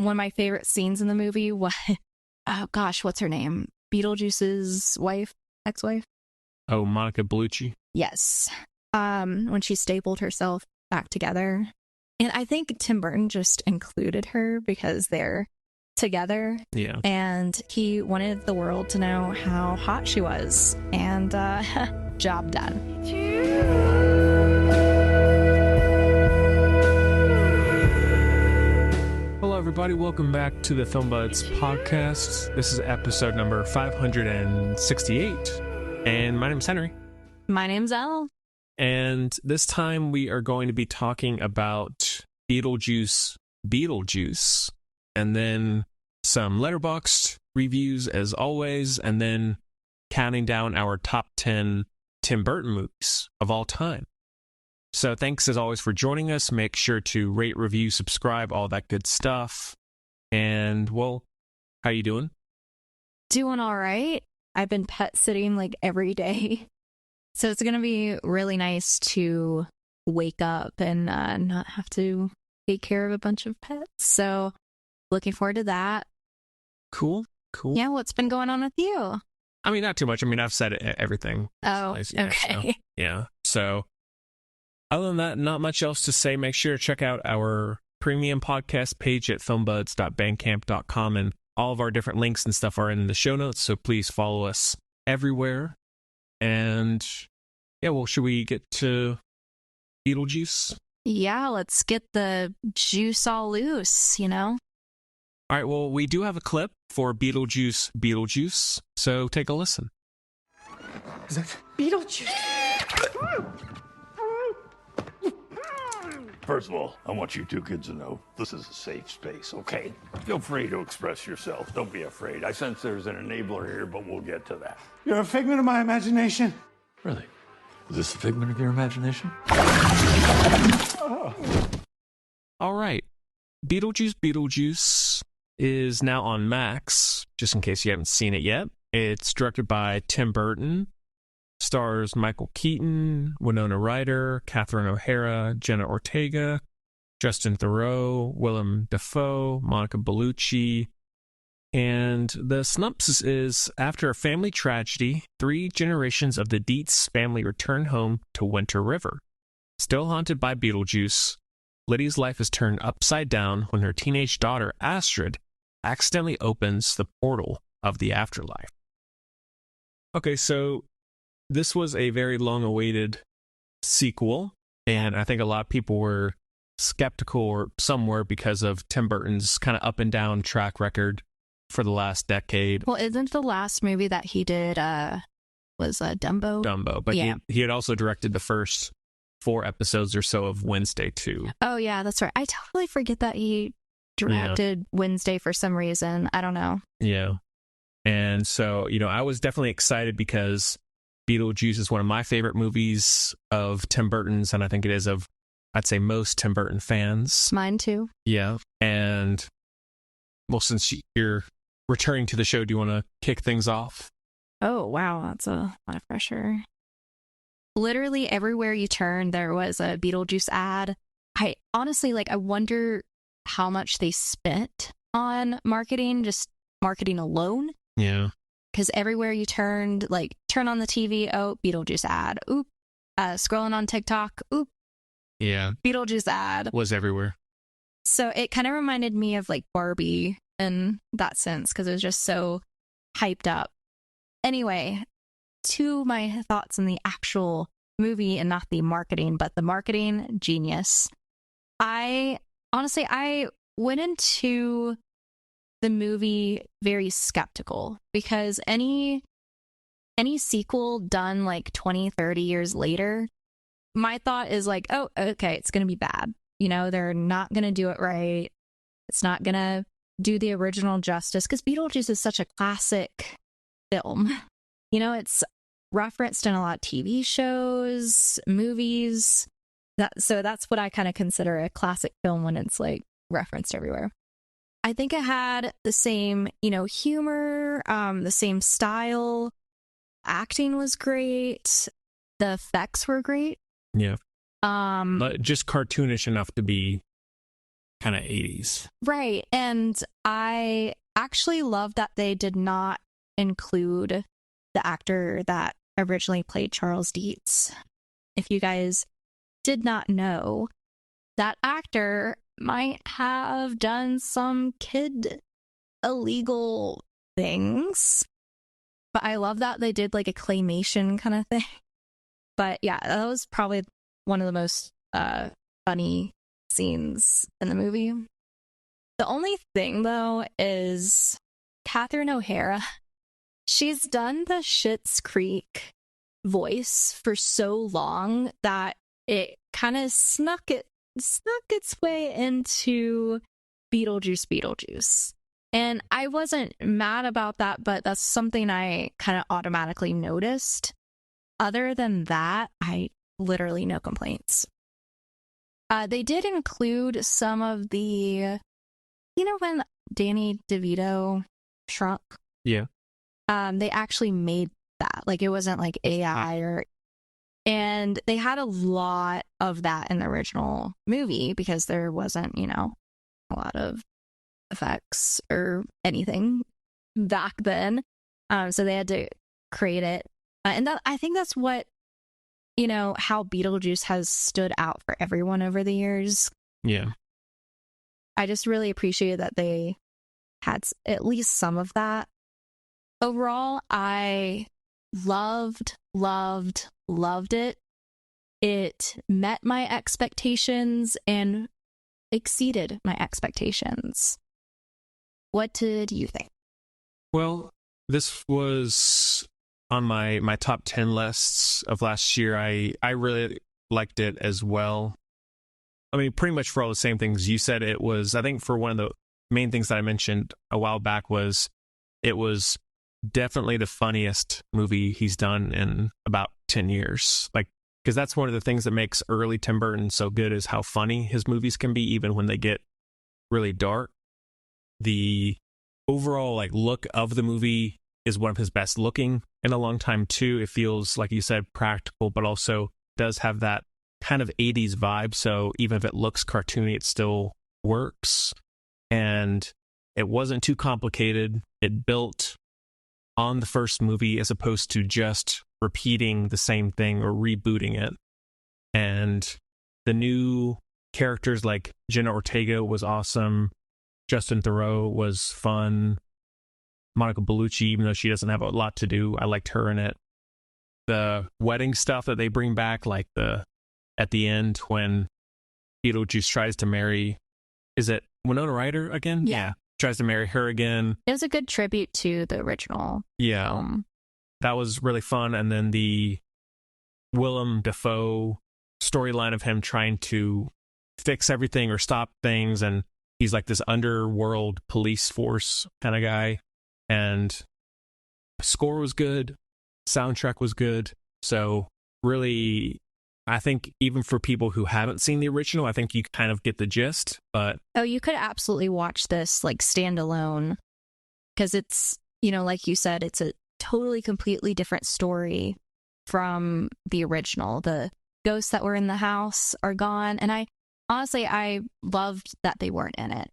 one of my favorite scenes in the movie was, oh gosh, what's her name? Beetlejuice's wife, ex-wife? Oh, Monica Bellucci. Yes. When she stapled herself back together. And I think Tim Burton just included her because they're together. Yeah. And he wanted the world to know how hot she was. And job done. Hello, everybody. Welcome back to the Film Buds podcast. This is episode number 568. And my name's Henry. My name's Elle. And this time we are going to be talking about Beetlejuice Beetlejuice. And then some Letterboxd reviews as always. And then counting down our top 10 Tim Burton movies of all time. So thanks as always for joining us. Make sure to rate, review, subscribe, all that good stuff. And, well, how you doing? Doing all right. I've been pet sitting like every day. So it's going to be really nice to wake up and not have to take care of a bunch of pets. So looking forward to that. Cool. Yeah, what's been going on with you? I mean, not too much. I mean, I've said everything. Oh, Yeah, okay. So other than that, not much else to say. Make sure to check out our premium podcast page at filmbuds.bandcamp.com, and all of our different links and stuff are in the show notes, so please follow us everywhere. And yeah, well, should we get to Beetlejuice? Yeah, let's get the juice all loose, you know? All right, well, we do have a clip for Beetlejuice Beetlejuice, so take a listen. Is that Beetlejuice? First of all, I want you two kids to know this is a safe space, okay? Feel free to express yourself. Don't be afraid. I sense there's an enabler here, but we'll get to that. You're a figment of my imagination. Really? Is this a figment of your imagination? All right. Beetlejuice Beetlejuice is now on Max, just in case you haven't seen it yet. It's directed by Tim Burton. Stars Michael Keaton, Winona Ryder, Catherine O'Hara, Jenna Ortega, Justin Theroux, Willem Dafoe, Monica Bellucci. And the synopsis is, after a family tragedy, 3 generations of the Dietz family return home to Winter River. Still haunted by Beetlejuice, Liddy's life is turned upside down when her teenage daughter, Astrid, accidentally opens the portal of the afterlife. Okay, so this was a very long-awaited sequel, and I think a lot of people were skeptical, or some were, because of Tim Burton's kind of up-and-down track record for the last decade. Well, isn't the last movie that he did was Dumbo? Dumbo, but yeah. he had also directed the first 4 episodes or so of Wednesday, too. Oh, yeah, that's right. I totally forget that he directed Wednesday for some reason. I don't know. Yeah. And so, I was definitely excited because Beetlejuice is one of my favorite movies of Tim Burton's, and I think it is of, I'd say, most Tim Burton fans. Mine too. Yeah. And, well, since you're returning to the show, do you want to kick things off? Oh, wow. That's a lot of pressure. Literally everywhere you turn, there was a Beetlejuice ad. I honestly, I wonder how much they spent on marketing, just marketing alone. Yeah. Because everywhere you turned, turn on the TV, oh, Beetlejuice ad. Oop. Scrolling on TikTok, oop. Yeah. Beetlejuice ad. Was everywhere. So it kind of reminded me of Barbie in that sense, because it was just so hyped up. Anyway, to my thoughts on the actual movie, and not the marketing, but the marketing, genius. I went into the movie very skeptical, because any sequel done 20, 30 years later, my thought is oh, okay, it's going to be bad. They're not going to do it right. It's not going to do the original justice, because Beetlejuice is such a classic film. It's referenced in a lot of TV shows, movies. So that's what I kind of consider a classic film, when it's referenced everywhere. I think it had the same, humor, the same style. Acting was great. The effects were great. Yeah. Just cartoonish enough to be kind of 80s. Right. And I actually love that they did not include the actor that originally played Charles Dietz. If you guys did not know, that actor might have done some kid illegal things. But I love that they did like a claymation kind of thing. But yeah, that was probably one of the most funny scenes in the movie. The only thing, though, is Catherine O'Hara. She's done the Schitt's Creek voice for so long that it kind of snuck its way into Beetlejuice. And I wasn't mad about that, but that's something I kind of automatically noticed. Other than that, I literally no complaints. They did include some of the, when Danny DeVito shrunk? Yeah. They actually made that. Like, it wasn't like AI and they had a lot of that in the original movie because there wasn't, a lot of effects or anything back then. So they had to create it. And that, I think that's what, how Beetlejuice has stood out for everyone over the years. Yeah. I just really appreciate that they had at least some of that. Overall, I loved it. It met my expectations and exceeded my expectations. What did you think? Well, this was on my top 10 lists of last year. I really liked it as well. I mean, pretty much for all the same things you said. It was, I think, for one of the main things that I mentioned a while back was it was definitely the funniest movie he's done in about 10 years. Like, because that's one of the things that makes early Tim Burton so good is how funny his movies can be, even when they get really dark. The overall look of the movie is one of his best looking in a long time too. It feels, like you said, practical, but also does have that kind of 80s vibe. So even if it looks cartoony, it still works. And it wasn't too complicated. It built on the first movie as opposed to just repeating the same thing or rebooting it. And the new characters like Jenna Ortega was awesome. Justin Theroux was fun. Monica Bellucci, even though she doesn't have a lot to do, I liked her in it. The wedding stuff that they bring back, like at the end when Beetlejuice tries to marry, is it Winona Ryder again? Yeah. Tries to marry her again. It was a good tribute to the original film. That was really fun. And then the Willem Dafoe storyline of him trying to fix everything or stop things, and he's like this underworld police force kind of guy. And score was good, soundtrack was good. So really, I think even for people who haven't seen the original, I think you kind of get the gist. But you could absolutely watch this like standalone, because it's, like you said, it's a totally completely different story from the original. The ghosts that were in the house are gone, and I loved that they weren't in it.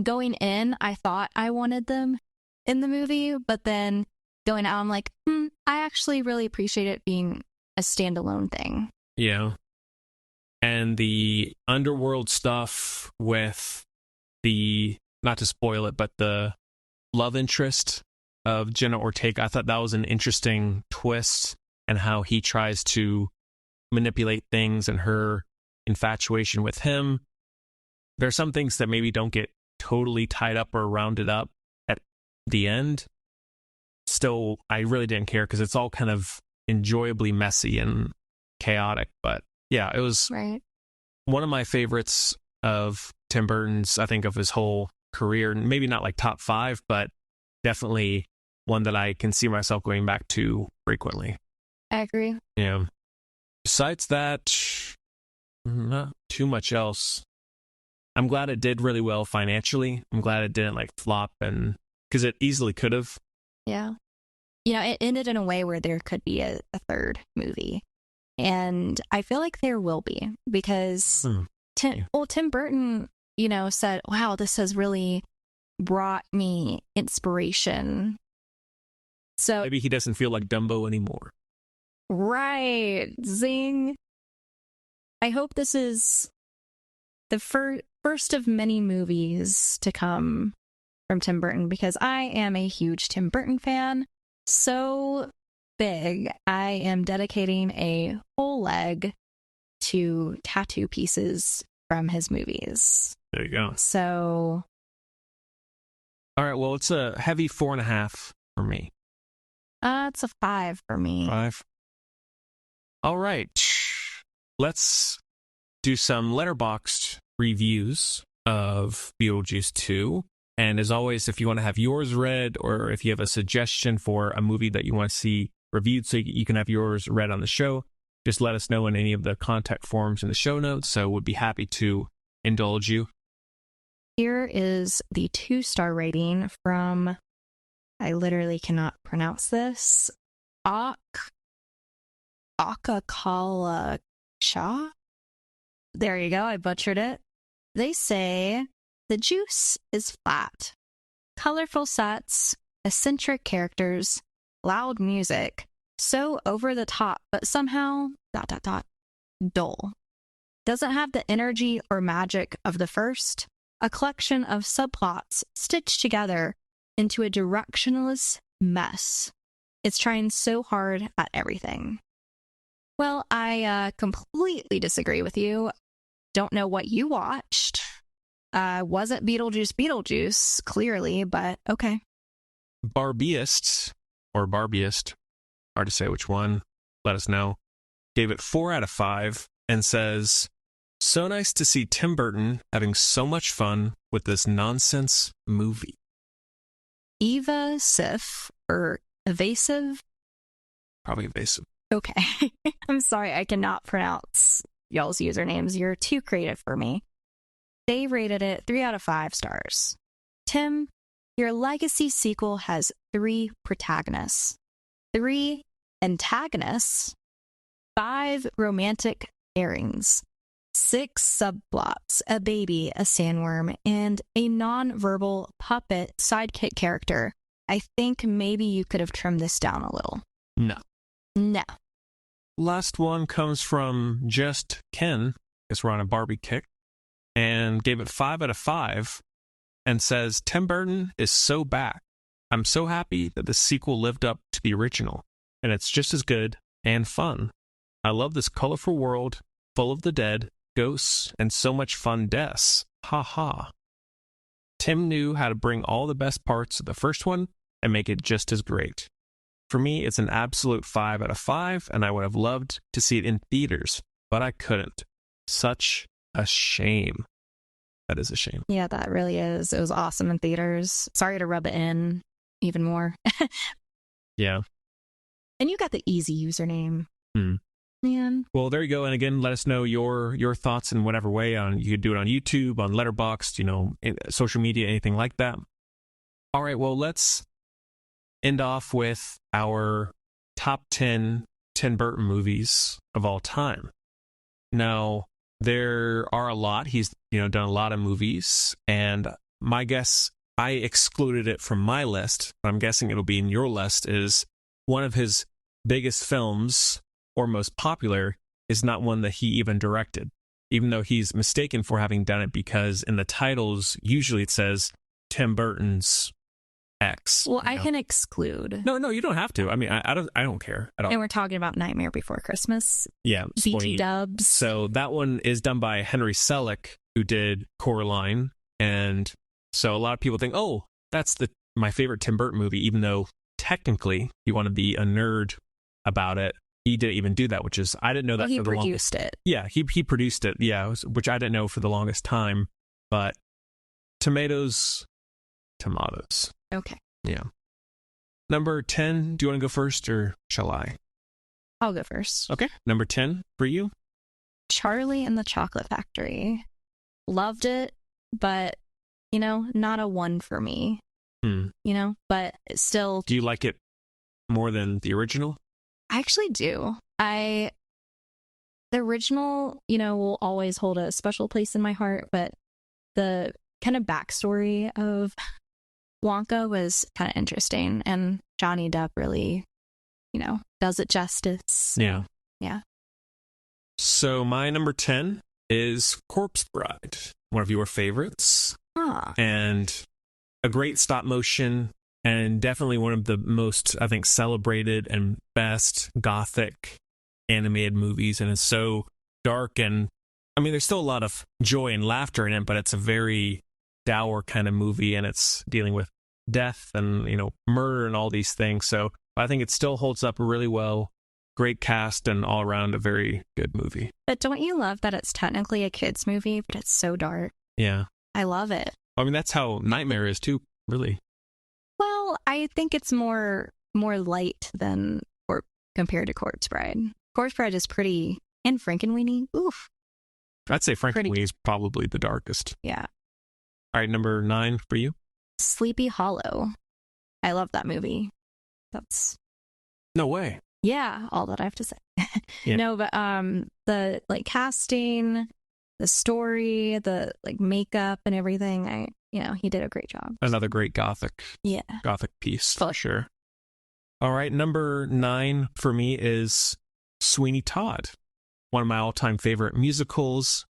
Going in, I thought I wanted them in the movie, but then going out, I'm like, I actually really appreciate it being a standalone thing. Yeah. And the underworld stuff with the, not to spoil it, but the love interest of Jenna Ortega, I thought that was an interesting twist, and how he tries to manipulate things and her infatuation with him. There are some things that maybe don't get totally tied up or rounded up at the end. Still, I really didn't care because it's all kind of enjoyably messy and chaotic. But yeah, it was one of my favorites of Tim Burton's, I think, of his whole career. Maybe not like top 5, but definitely one that I can see myself going back to frequently. I agree. Yeah. Besides that, not too much else. I'm glad it did really well financially. I'm glad it didn't flop, and because it easily could have. Yeah. It ended in a way where there could be a third movie. And I feel like there will be, because Tim Burton, said, wow, this has really brought me inspiration. So Maybe he doesn't feel like Dumbo anymore. right, zing. I hope this is the first of many movies to come from Tim Burton, because I am a huge Tim Burton fan. So big, I am dedicating a whole leg to tattoo pieces from his movies. There you go. So, All right, well, it's a heavy 4.5 for me. it's a 5 for me. 5. All right. Let's do some Letterboxd reviews of Beetlejuice 2. And as always, if you want to have yours read, or if you have a suggestion for a movie that you want to see reviewed so you can have yours read on the show, just let us know in any of the contact forms in the show notes. So we'd be happy to indulge you. Here is the 2-star rating from, I literally cannot pronounce this, Akakala Cha? There you go, I butchered it. They say, the juice is flat. Colorful sets, eccentric characters, loud music, so over the top, but somehow, dull. Doesn't have the energy or magic of the first. A collection of subplots stitched together into a directionless mess. It's trying so hard at everything. Well, I completely disagree with you. Don't know what you watched. Wasn't Beetlejuice, clearly, but okay. Barbieist, hard to say which one, let us know, gave it 4 out of 5 and says, so nice to see Tim Burton having so much fun with this nonsense movie. Evasive, or evasive? Probably evasive. Okay. I'm sorry, I cannot pronounce y'all's usernames. You're too creative for me. They rated it 3 out of 5 stars. Tim, your legacy sequel has 3 protagonists, 3 antagonists, 5 romantic pairings, 6 subplots, a baby, a sandworm, and a non-verbal puppet sidekick character. I think maybe you could have trimmed this down a little. No. Last one comes from Just Ken. Guess we're on a Barbie kick. And gave it 5 out of 5 and says, Tim Burton is so back. I'm so happy that the sequel lived up to the original, and it's just as good and fun. I love this colorful world full of the dead, ghosts, and so much fun deaths. Ha ha. Tim knew how to bring all the best parts of the first one and make it just as great. For me, it's an absolute 5 out of 5, and I would have loved to see it in theaters, but I couldn't. Such a shame. That is a shame. Yeah, that really is. It was awesome in theaters. Sorry to rub it in even more. Yeah. And you got the easy username. Man. Well, there you go. And again, let us know your thoughts in whatever way. You could do it on YouTube, on Letterboxd, social media, anything like that. All right, well, let's end off with our top 10 Tim Burton movies of all time. Now, there are a lot. He's, done a lot of movies, and my guess, I excluded it from my list, but I'm guessing it'll be in your list, is one of his biggest films, or most popular, is not one that he even directed, even though he's mistaken for having done it, because in the titles, usually it says Tim Burton's X. Well, I can exclude. No, you don't have to. I mean, I don't care at all. And we're talking about Nightmare Before Christmas. Yeah. BT dubs. So that one is done by Henry Selick, who did Coraline. And so a lot of people think, oh, that's my favorite Tim Burton movie, even though technically you want to be a nerd about it. He didn't even do that, which is, I didn't know that. Well, he produced it. Yeah, he produced it. Yeah, which I didn't know for the longest time. But tomatoes. Okay. Yeah. Number 10, do you want to go first or shall I? I'll go first. Okay. Number 10 for you? Charlie and the Chocolate Factory. Loved it, but, not a 1 for me. But still. Do you like it more than the original? I actually do. The original, will always hold a special place in my heart, but the kind of backstory of Wonka was kind of interesting, and Johnny Depp really, does it justice. Yeah. Yeah. So my number 10 is Corpse Bride, one of your favorites, and a great stop motion, and definitely one of the most, I think, celebrated and best gothic animated movies. And it's so dark, and I mean, there's still a lot of joy and laughter in it, but it's a very dour kind of movie, and it's dealing with death and, murder and all these things. So I think it still holds up really well. Great cast, and all around a very good movie. But don't you love that it's technically a kid's movie, but it's so dark? Yeah. I love it. I mean, that's how Nightmare is too, really. Well, I think it's more light than compared to Corpse Bride. Corpse Bride is pretty, and Frankenweenie. Oof. I'd say Frankenweenie is probably the darkest. Yeah. All right, number 9 for you. Sleepy Hollow. I love that movie. That's No way. Yeah, all that I have to say. Yeah. No, but the casting, the story, the makeup and everything, he did a great job. Another great gothic piece for sure. All right, number 9 for me is Sweeney Todd, one of my all-time favorite musicals,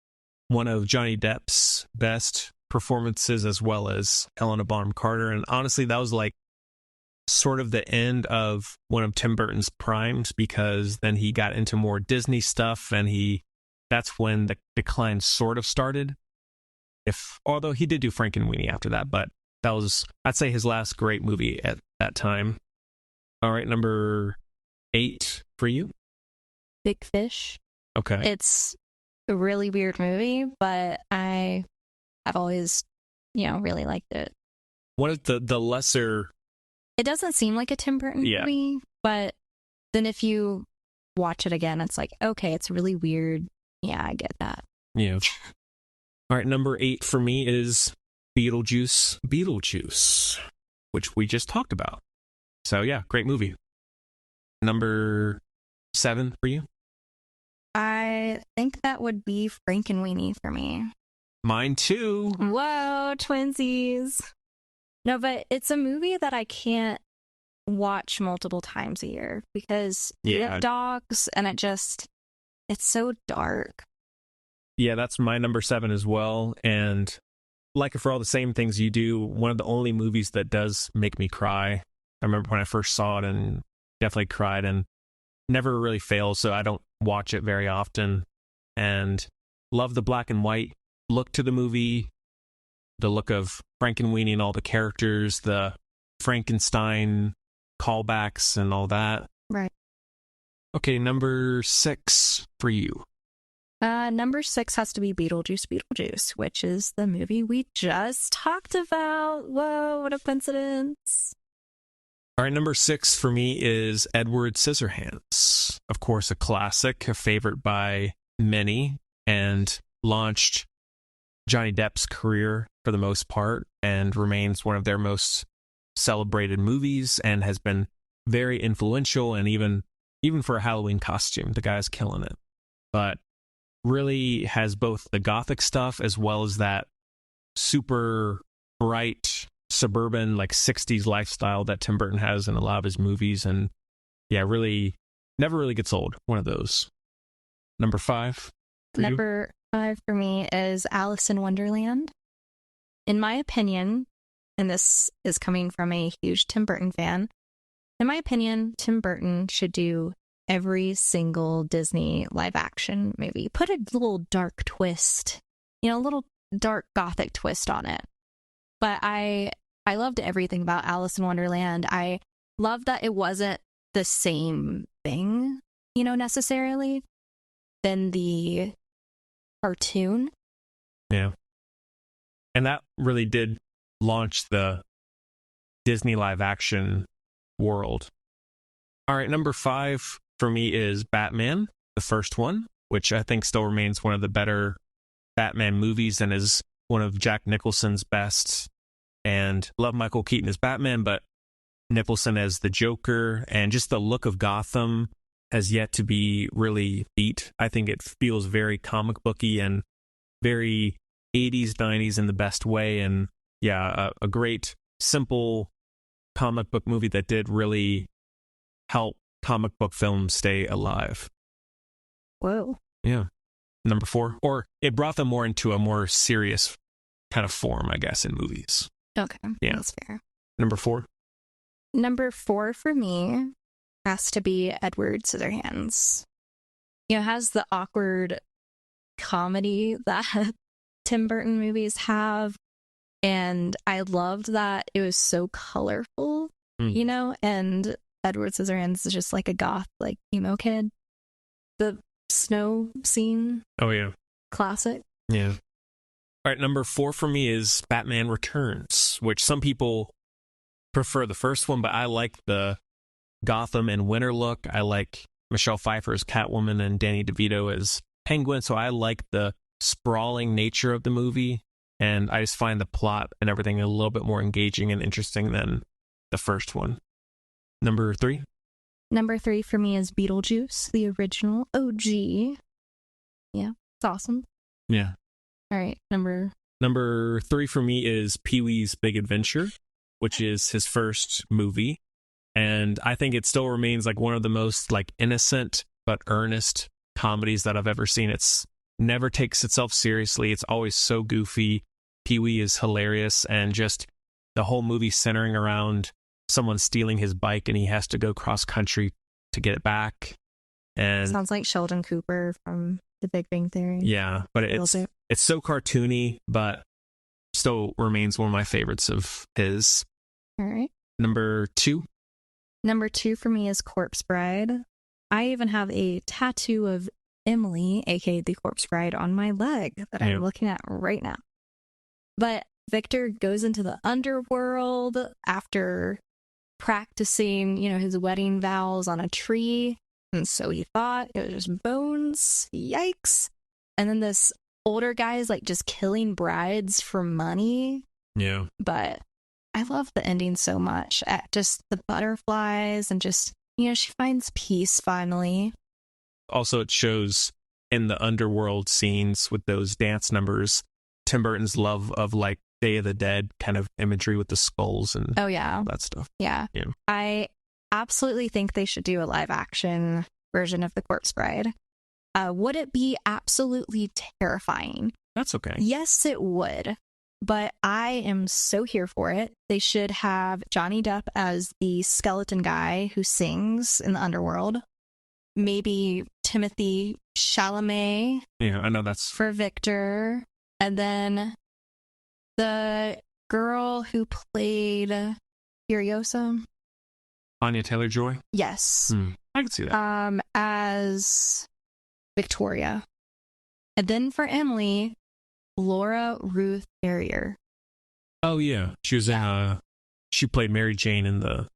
one of Johnny Depp's best performances, as well as Helena Bonham Carter. And honestly, that was sort of the end of one of Tim Burton's primes, because then he got into more Disney stuff, and that's when the decline sort of started. Although he did do Frankenweenie after that, but that was, I'd say, his last great movie at that time. All right, number 8 for you. Big Fish. Okay. It's a really weird movie, but I've always, really liked it. One of the lesser... It doesn't seem like a Tim Burton movie, but then if you watch it again, it's like, okay, it's really weird. Yeah, I get that. Yeah. All right, number 8 for me is Beetlejuice Beetlejuice, which we just talked about. So yeah, great movie. Number 7 for you? I think that would be Frankenweenie for me. Mine too. Whoa, twinsies. No, but it's a movie that I can't watch multiple times a year because you have dogs, and it's so dark. Yeah, that's my number 7 as well. And like for all the same things you do, one of the only movies that does make me cry. I remember when I first saw it and definitely cried, and never really fails, so I don't watch it very often. And love the black and white look to the movie, the look of Frankenweenie and all the characters, the Frankenstein callbacks and all that. Right. Okay, number 6 for you. Number 6 has to be Beetlejuice Beetlejuice, which is the movie we just talked about. Whoa, what a coincidence. All right, number 6 for me is Edward Scissorhands. Of course, a classic, a favorite by many, and launched Johnny Depp's career for the most part, and remains one of their most celebrated movies, and has been very influential, and even for a Halloween costume, the guy's killing it. But really has both the gothic stuff as well as that super bright suburban 60s lifestyle that Tim Burton has in a lot of his movies. And yeah, really never really gets old. One of those. Number 5 for Number 5 for me is Alice in Wonderland. In my opinion, and this is coming from a huge Tim Burton fan, in my opinion, Tim Burton should do every single Disney live action movie. Put a little dark twist, a little dark gothic twist on it. But I loved everything about Alice in Wonderland. I loved that it wasn't the same thing, necessarily, than the cartoon. Yeah. And that really did launch the Disney live action world. All right, number 5 for me is Batman, the first one, which I think still remains one of the better Batman movies and is one of Jack Nicholson's best. And love Michael Keaton as Batman, but Nicholson as the Joker, and just the look of Gotham has yet to be really beat. I think it feels very comic booky and very 80s, 90s in the best way. And yeah, a great, simple comic book movie that did really help comic book films stay alive. Whoa. Yeah. Number 4. Or it brought them more into a more serious kind of form, I guess, in movies. Okay. Yeah. That's fair. Number 4. Number 4 for me has to be Edward Scissorhands. You know, it has the awkward comedy that Tim Burton movies have. And I loved that it was so colorful, you know, and Edward Scissorhands is just like a goth, like emo kid. The snow scene. Oh, yeah. Classic. Yeah. All right, number 4 for me is Batman Returns, which some people prefer the first one, but I like the Gotham and Winter look. I like Michelle Pfeiffer as Catwoman and Danny DeVito as Penguin, so I like the sprawling nature of the movie, and I just find the plot and everything a little bit more engaging and interesting than the first one. Number 3? Number 3 for me is Beetlejuice, the original OG. Yeah, it's awesome. Yeah. All right, Number 3 for me is Pee-wee's Big Adventure, which is his first movie. And I think it still remains like one of the most like innocent but earnest comedies that I've ever seen. It's never takes itself seriously. It's always so goofy. Pee-wee is hilarious, and just the whole movie centering around someone stealing his bike and he has to go cross country to get it back. And sounds like Sheldon Cooper from The Big Bang Theory. Yeah, but it's so cartoony, but still remains one of my favorites of his. All right. Number 2? Number 2 for me is Corpse Bride. I even have a tattoo of Emily, aka the Corpse Bride, on my leg that I'm looking at right now. But Victor goes into the underworld after practicing, you know, his wedding vows on a tree. And so he thought it was just bones. Yikes. And then this older guy is like just killing brides for money. Yeah. But I love the ending so much. Just the butterflies and just, you know, she finds peace finally. Also, it shows in the underworld scenes with those dance numbers, Tim Burton's love of like Day of the Dead kind of imagery with the skulls and all that stuff. Yeah. I absolutely think they should do a live action version of The Corpse Bride. Would it be absolutely terrifying? That's okay. Yes, it would. But I am so here for it. They should have Johnny Depp as the skeleton guy who sings in the underworld. Maybe Timothy Chalamet. Yeah, I know that's for Victor. And then the girl who played Furiosa. Anya Taylor-Joy? Yes. I can see that. As Victoria. And then for Emily, Laura Ruth Harrier. Oh, yeah. She was she played Mary Jane in the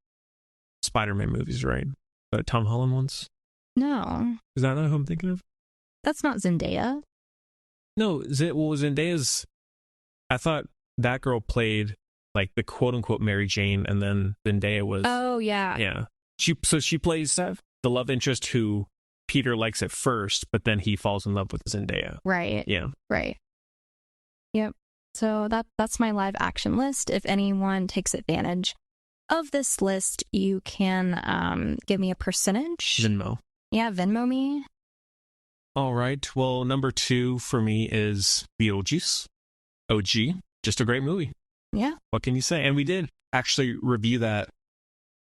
Spider-Man movies, right? The Tom Holland ones? No. Is that not who I'm thinking of? That's not Zendaya. No, Zendaya's... I thought that girl played like the quote-unquote Mary Jane, and then Zendaya was... Oh, yeah. Yeah. She plays the love interest who Peter likes at first, but then he falls in love with Zendaya. Right. Yeah. Right. Yep. So that's my live action list. If anyone takes advantage of this list, you can give me a percentage. Venmo. Yeah, Venmo me. All right. Well, number 2 for me is Beetlejuice. OG. Just a great movie. Yeah. What can you say? And we did actually review that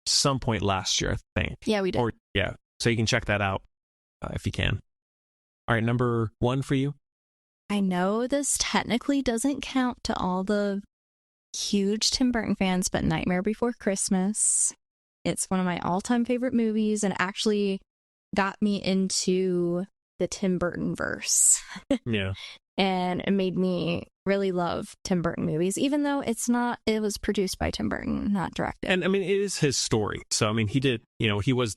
some point last year, I think. Yeah, we did. So you can check that out if you can. All right, number 1 for you. I know this technically doesn't count to all the huge Tim Burton fans, but Nightmare Before Christmas. It's one of my all-time favorite movies and actually got me into the Tim Burton verse. Yeah. And it made me really love Tim Burton movies, even though it was produced by Tim Burton, not directed. And I mean, it is his story. So, I mean, he was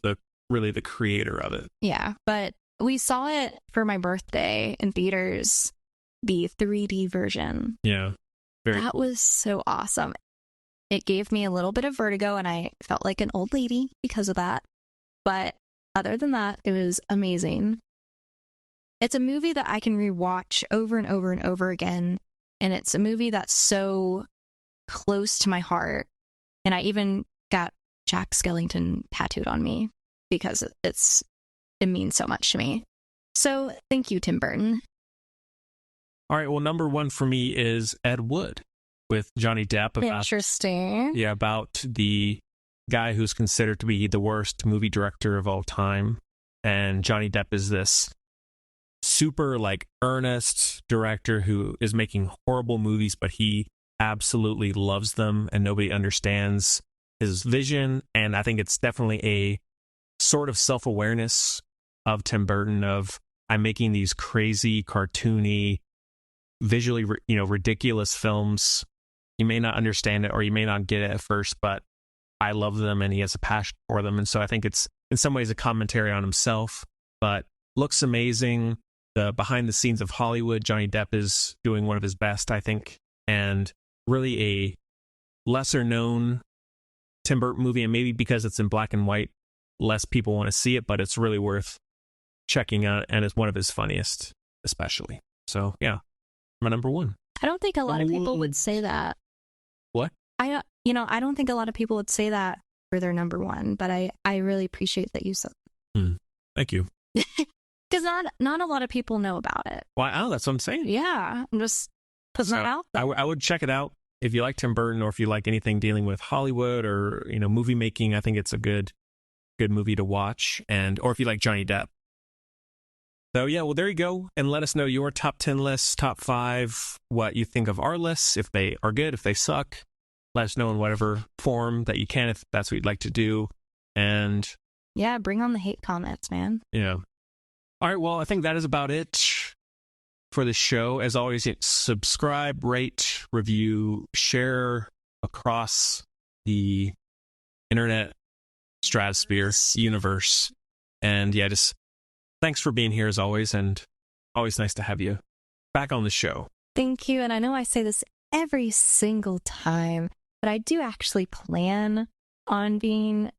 really the creator of it. Yeah. But we saw it for my birthday in theaters, the 3D version. Yeah. That was so awesome. It gave me a little bit of vertigo and I felt like an old lady because of that. But other than that, it was amazing. It's a movie that I can rewatch over and over and over again And it's a movie that's so close to my heart. And I even got Jack Skellington tattooed on me because it means so much to me. So thank you, Tim Burton. All right, well, number one for me is Ed Wood with Johnny Depp. Interesting. Yeah, about the guy who's considered to be the worst movie director of all time. And Johnny Depp is this super like earnest director who is making horrible movies, but he absolutely loves them and nobody understands his vision. And I think it's definitely a sort of self-awareness of Tim Burton of, I'm making these crazy, cartoony, visually, ridiculous films. You may not understand it or you may not get it at first, but I love them and he has a passion for them. And so I think it's in some ways a commentary on himself, but looks amazing. The behind the scenes of Hollywood, Johnny Depp is doing one of his best, I think, and really a lesser known Tim Burton movie. And maybe because it's in black and white, less people want to see it, but it's really worth checking out. And it's one of his funniest, especially. So yeah, my number one. I don't think a lot of people would say that. What? I don't think a lot of people would say that for their number one, but I really appreciate that you said that. Thank you. Because not a lot of people know about it. Wow, that's what I'm saying. Yeah, I'm just putting that out there. I would check it out if you like Tim Burton or if you like anything dealing with Hollywood or movie making. I think it's a good movie to watch, or if you like Johnny Depp. So yeah, well, there you go. And let us know your top 10 lists, top 5, what you think of our lists, if they are good, if they suck. Let us know in whatever form that you can, if that's what you'd like to do. And yeah, bring on the hate comments, man. Yeah. All right, well, I think that is about it for the show. As always, subscribe, rate, review, share across the internet stratosphere universe. And yeah, just thanks for being here as always, and always nice to have you back on the show. Thank you. And I know I say this every single time, but I do actually plan on being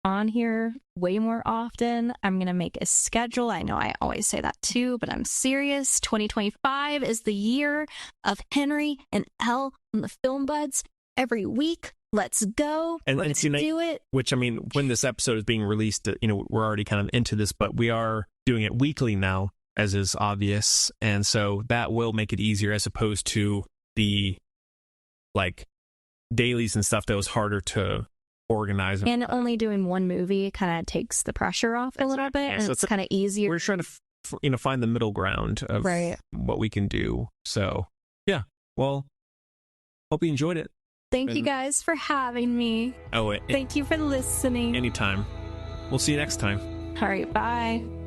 on here way more often. I'm going to make a schedule. I know I always say that too, but I'm serious. 2025 is the year of Henry and Elle and the Film Buds. Every week, let's go. Let's do it. Which, I mean, when this episode is being released, we're already kind of into this, but we are doing it weekly now, as is obvious. And so that will make it easier as opposed to the like dailies and stuff that was harder to organize. And only doing one movie kind of takes the pressure off a little bit, and so it's kind of easier. We're trying to find the middle ground of what we can do. So yeah, well, hope you enjoyed it. Thank you guys for having me. Oh, thank you for listening. Anytime. We'll see you next time. All right, bye.